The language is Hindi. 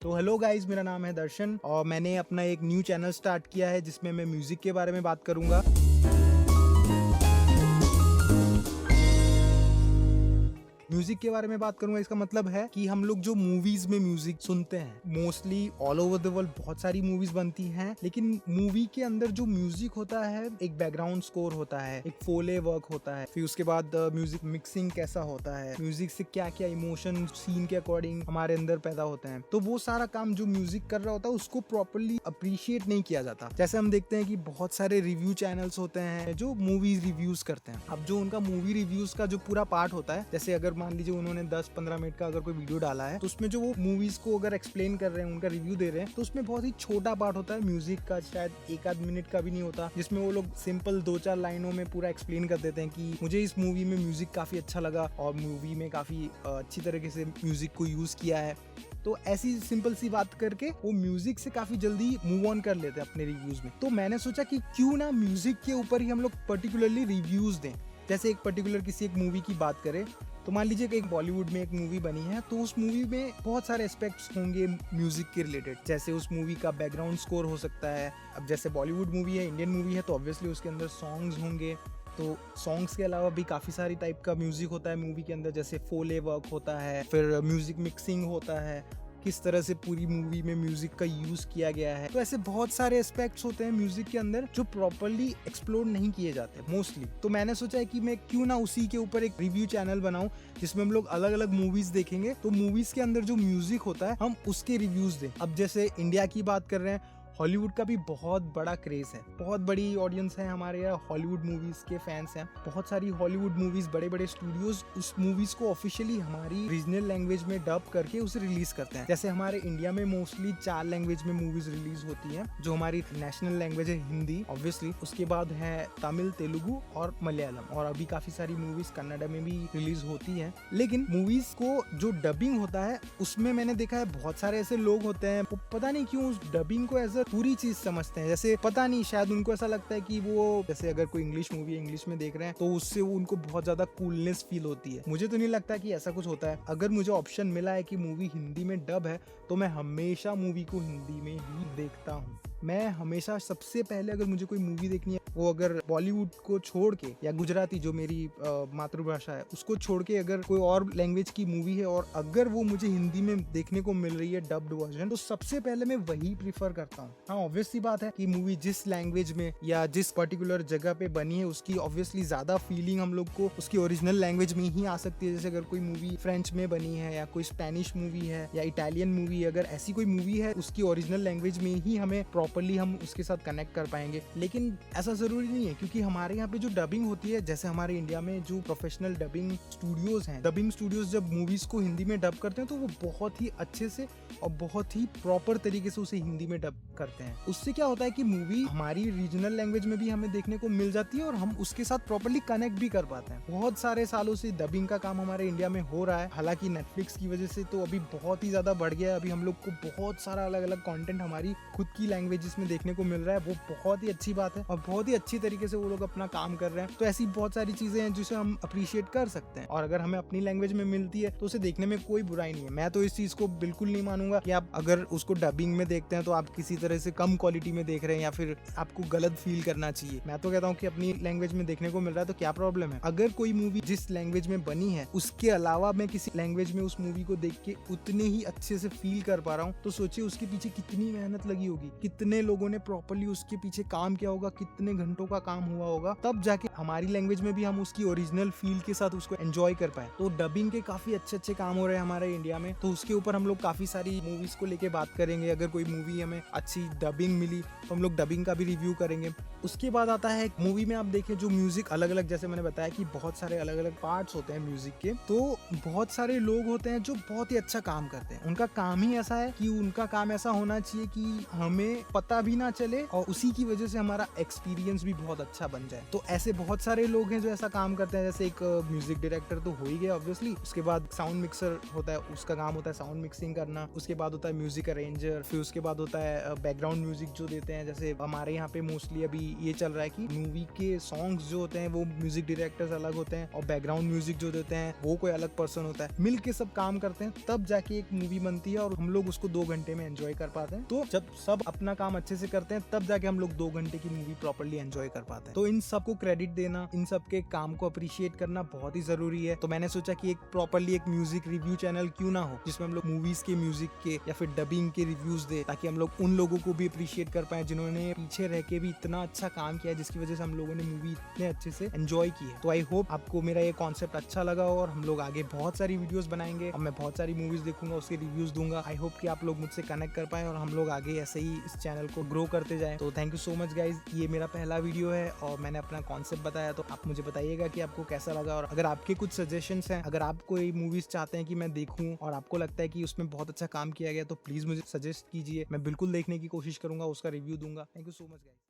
तो हेलो गाइस, मेरा नाम है दर्शन और मैंने अपना एक न्यू चैनल स्टार्ट किया है जिसमें मैं म्यूजिक के बारे में बात करूंगा। म्यूजिक के बारे में बात करूंगा, इसका मतलब है कि हम लोग जो मूवीज में म्यूजिक सुनते हैं, mostly all over the world बहुत सारी मूवीज बनती हैं, लेकिन मूवी के अंदर जो म्यूजिक होता है, एक बैकग्राउंड स्कोर होता है, एक फोले वर्क होता है, फिर उसके बाद म्यूजिक मिक्सिंग कैसा होता है, म्यूजिक से क्या क्या इमोशन सीन के अकॉर्डिंग हमारे अंदर पैदा होते हैं, तो वो सारा काम जो म्यूजिक कर रहा होता है उसको प्रॉपरली अप्रिशिएट नहीं किया जाता। जैसे हम देखते हैं कि बहुत सारे रिव्यू चैनल्स होते हैं जो मूवी रिव्यूज करते हैं। अब जो उनका मूवी रिव्यूज का जो पूरा पार्ट होता है, जैसे अगर मान लीजिए उन्होंने 10-15 मिनट का अगर कोई वीडियो डाला है, तो उसमें जो वो मूवीज को अगर एक्सप्लेन कर रहे हैं, उनका रिव्यू दे रहे हैं, तो उसमें बहुत ही छोटा पार्ट होता है म्यूजिक का, शायद 1-8 मिनट का भी नहीं होता, जिसमें वो लोग सिंपल 2-4 लाइनों में पूरा एक्सप्लेन कर देते हैं कि मुझे इस मूवी में म्यूजिक काफी अच्छा लगा और मूवी में काफी अच्छी तरीके से म्यूजिक को यूज किया है। तो ऐसी सिंपल सी बात करके वो म्यूजिक से काफी जल्दी मूव ऑन कर लेते हैं अपने रिव्यूज में। तो मैंने सोचा कि क्यों ना म्यूजिक के ऊपर ही हम लोग पर्टिकुलरली रिव्यूज दें। जैसे एक पर्टिकुलर किसी एक मूवी की बात करें, तो मान लीजिए कि एक बॉलीवुड में एक मूवी बनी है, तो उस मूवी में बहुत सारे एस्पेक्ट्स होंगे म्यूजिक के रिलेटेड। जैसे उस मूवी का बैकग्राउंड स्कोर हो सकता है। अब जैसे बॉलीवुड मूवी है, इंडियन मूवी है, तो ऑब्वियसली उसके अंदर सॉन्ग्स होंगे। तो सॉन्ग्स के अलावा भी काफी सारी टाइप का म्यूजिक होता है मूवी के अंदर, जैसे फोले वर्क होता है, फिर म्यूजिक मिक्सिंग होता है, किस तरह से पूरी मूवी में म्यूजिक का यूज किया गया है। तो ऐसे बहुत सारे एस्पेक्ट्स होते हैं म्यूजिक के अंदर जो प्रॉपर्ली एक्सप्लोर नहीं किए जाते मोस्टली। तो मैंने सोचा है कि मैं क्यों ना उसी के ऊपर एक रिव्यू चैनल बनाऊं जिसमें हम लोग अलग अलग मूवीज देखेंगे, तो मूवीज के अंदर जो म्यूजिक होता है हम उसके रिव्यूज दें। अब जैसे इंडिया की बात कर रहे हैं, हॉलीवुड का भी बहुत बड़ा क्रेज है, बहुत बड़ी ऑडियंस है हमारे यहाँ, हॉलीवुड मूवीज के फैंस हैं। बहुत सारी हॉलीवुड मूवीज, बड़े बड़े स्टूडियोज उस मूवीज को ऑफिशियली हमारी रीजनल लैंग्वेज में डब करके उसे रिलीज करते हैं। जैसे हमारे इंडिया में मोस्टली 4 लैंग्वेज में मूवीज रिलीज होती हैं, जो हमारी नेशनल लैंग्वेज है हिंदी ऑब्वियसली, उसके बाद है तमिल, तेलुगु और मलयालम, और अभी काफी सारी मूवीज कन्नड़ में भी रिलीज होती है। लेकिन मूवीज को जो डबिंग होता है उसमें मैंने देखा है बहुत सारे ऐसे लोग होते हैं, वो पता नहीं क्यों उस डबिंग को एज पूरी चीज समझते हैं। जैसे पता नहीं, शायद उनको ऐसा लगता है कि वो, जैसे अगर कोई इंग्लिश मूवी है, इंग्लिश में देख रहे हैं, तो उससे वो उनको बहुत ज्यादा कूलनेस फील होती है। मुझे तो नहीं लगता कि ऐसा कुछ होता है। अगर मुझे ऑप्शन मिला है कि मूवी हिंदी में डब है, तो मैं हमेशा मूवी को हिंदी में ही देखता हूँ। मैं हमेशा सबसे पहले अगर मुझे कोई मूवी देखनी है, वो अगर बॉलीवुड को छोड़ के या गुजराती जो मेरी मातृभाषा है उसको छोड़ के अगर कोई और लैंग्वेज की मूवी है और अगर वो मुझे हिंदी में देखने को मिल रही है डब्ड वर्जन, तो सबसे पहले मैं वही प्रीफर करता हूँ। हाँ, ऑब्वियस सी बात है कि मूवी जिस लैंग्वेज में या जिस पर्टिकुलर जगह पे बनी है उसकी ऑब्वियसली ज्यादा फीलिंग हम लोग को उसकी ओरिजिनल लैंग्वेज में ही आ सकती है। जैसे अगर कोई मूवी फ्रेंच में बनी है या कोई स्पेनिश मूवी है या इटालियन मूवी, अगर ऐसी कोई मूवी है उसकी ओरिजिनल लैंग्वेज में ही हमें प्रॉपरली हम उसके साथ कनेक्ट कर पाएंगे। लेकिन ऐसा जरूरी नहीं है, क्योंकि हमारे यहाँ पे जो डबिंग होती है, जैसे हमारे इंडिया में जो प्रोफेशनल डबिंग स्टूडियोज हैं, डबिंग स्टूडियोज जब मूवीज को हिंदी में डब करते हैं तो वो बहुत ही अच्छे से और बहुत ही प्रॉपर तरीके से उसे हिंदी में डब करते हैं। उससे क्या होता है कि मूवी हमारी रीजनल लैंग्वेज में भी हमें देखने को मिल जाती है और हम उसके साथ प्रॉपर्ली कनेक्ट भी कर पाते हैं। बहुत सारे सालों से डबिंग का काम हमारे इंडिया में हो रहा है, हालांकि नेटफ्लिक्स की वजह से तो अभी बहुत ही ज्यादा बढ़ गया है। अभी हम लोग को बहुत सारा अलग अलग कंटेंट हमारी खुद की लैंग्वेजेस में देखने को मिल रहा है, वो बहुत ही अच्छी बात है और बहुत ही अच्छी तरीके से वो लोग अपना काम कर रहे हैं। तो ऐसी बहुत सारी चीजें हैं जिसे हम अप्रिशिएट कर सकते हैं, और अगर हमें अपनी लैंग्वेज में मिलती है तो उसे देखने में कोई बुराई नहीं है। मैं तो इस चीज को बिल्कुल नहीं मानूंगा कि आप अगर उसको डबिंग में देखते हैं तो आप किसी तरह से कम क्वालिटी में देख रहे हैं या फिर आपको गलत फील करना चाहिए। मैं तो कहता हूँ कि अपनी लैंग्वेज में देखने को मिल रहा है तो क्या प्रॉब्लम है। अगर कोई मूवी जिस लैंग्वेज में बनी है उसके अलावा मैं किसी लैंग्वेज में उस मूवी को देख के उतने ही अच्छे से फील कर पा रहा हूँ, तो सोचिए उसके पीछे कितनी मेहनत लगी होगी, कितने लोगों ने प्रॉपर्ली उसके पीछे काम किया होगा, कितने घंटों का काम हुआ होगा, तब जाके हमारी लैंग्वेज में भी हम उसकी ओरिजिनल फील के साथ उसको एंजॉय कर पाए। तो डबिंग के काफी अच्छे अच्छे काम हो रहे हैं हमारे इंडिया में, तो उसके ऊपर हम लोग काफी सारी मूवीज को लेके बात करेंगे। अगर कोई मूवी हमें अच्छी डबिंग मिली तो हम लोग डबिंग का भी रिव्यू करेंगे। उसके बाद आता है मूवी में आप देखें जो म्यूजिक अलग अलग, जैसे मैंने बताया कि बहुत सारे अलग अलग पार्ट्स होते हैं म्यूजिक के, तो बहुत सारे लोग होते हैं जो बहुत ही अच्छा काम करते हैं। उनका काम ही ऐसा है कि उनका काम ऐसा होना चाहिए कि हमें पता भी ना चले और उसी की वजह से हमारा एक्सपीरियंस भी बहुत अच्छा बन जाए। तो ऐसे बहुत सारे लोग हैं जो ऐसा काम करते हैं, जैसे एक म्यूजिक डायरेक्टर तो हो ही गया ऑब्वियसली, उसके बाद साउंड मिक्सर होता है, उसका काम होता है साउंड मिक्सिंग करना, उसके बाद होता है म्यूजिक अरेंजर, फिर उसके बाद होता है बैकग्राउंड म्यूजिक जो देते हैं। जैसे हमारे यहाँ पे मोस्टली अभी ये चल रहा है कि मूवी के सॉन्ग्स जो होते हैं वो म्यूजिक डायरेक्टर्स अलग होते हैं और बैकग्राउंड म्यूजिक जो देते हैं वो कोई अलग पर्सन होता है। मिल के सब काम करते हैं तब जाके एक मूवी बनती है और हम लोग उसको 2 घंटे में एंजॉय कर पाते हैं। तो जब सब अपना काम अच्छे से करते हैं तब जाके हम लोग 2 घंटे की मूवी प्रॉपर्ली एंजॉय कर पाते हैं। तो इन सबको क्रेडिट देना, इन सब के काम को अप्रिशिएट करना बहुत ही जरूरी है। तो मैंने सोचा कि एक प्रॉपर्ली एक म्यूजिक रिव्यू चैनल क्यों ना हो जिसमें हम लोग मूवीज के म्यूजिक के या फिर डबिंग के रिव्यूज दे, ताकि हम लोग उन लोगों को भी अप्रिशिएट कर पाए जिन्होंने पीछे रह के भी इतना अच्छा काम किया है, जिसकी वजह से हम लोगों ने मूवी इतने अच्छे से एंजॉय की है। तो आई होप आपको मेरा ये कॉन्सेप्ट अच्छा लगा और हम लोग आगे बहुत सारी वीडियोस बनाएंगे और मैं बहुत सारी मूवीज देखूंगा, उसके रिव्यूज दूंगा। आई होप कि आप लोग मुझसे कनेक्ट कर पाए और हम लोग आगे ऐसे ही इस चैनल को ग्रो करते जाएं। तो thank you so much guys, ये मेरा पहला वीडियो है और मैंने अपना कॉन्सेप्ट बताया, तो आप मुझे बताइएगा कि आपको कैसा लगा। और अगर आपके कुछ सजेशंस हैं, अगर आप कोई मूवीज चाहते हैं कि मैं देखूं और आपको लगता है कि उसमें बहुत अच्छा काम किया गया, तो प्लीज मुझे सजेस्ट कीजिए, मैं बिल्कुल देखने की कोशिश करूंगा, उसका रिव्यू दूंगा। Thank you so much guys.